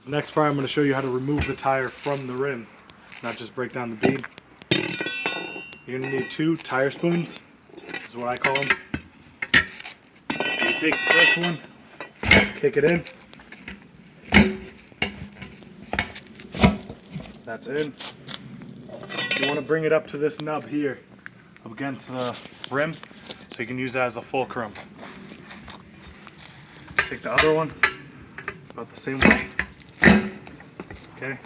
Next part, I'm going to show you how to remove the tire from the rim, not just break down the bead. You're going to need 2 tire spoons, is what I call them. You take the first one, kick it in. That's in. You want to bring it up to this nub here, up against the rim, so you can use that as a fulcrum. Take the other one, about the same way. Okay,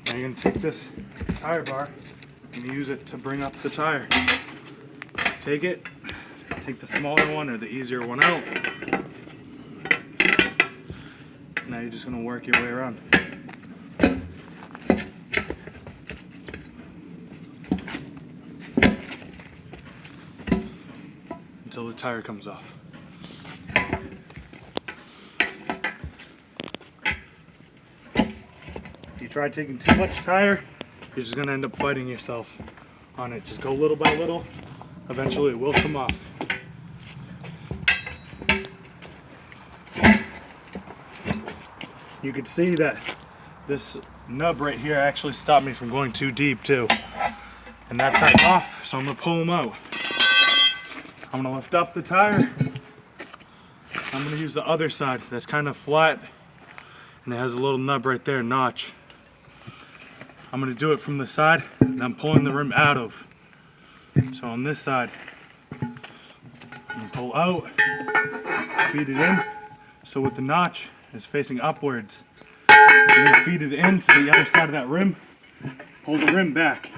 now you're going to take this tire bar and use it to bring up the tire. Take it, take the smaller one or the easier one out. Now you're just going to work your way around. Until the tire comes off. If you try taking too much tire, you're just going to end up fighting yourself on it. Just go little by little. Eventually it will come off. You can see that this nub right here actually stopped me from going too deep too. And that side's off, so I'm going to pull them out. I'm going to lift up the tire. I'm going to use the other side that's kind of flat and it has a little nub right there, notch. I'm going to do it from the side that I'm pulling the rim out of. So on this side, I'm going to pull out, feed it in. So with the notch, it's facing upwards. You're going to feed it into the other side of that rim, pull the rim back.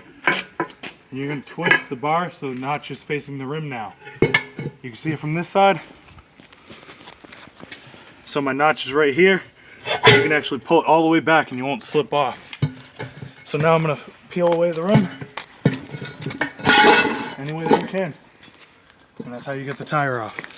And you're going to twist the bar so the notch is facing the rim now. You can see it from this side. So my notch is right here. You can actually pull it all the way back and you won't slip off. So now I'm going to peel away the rim any way that you can. And that's how you get the tire off.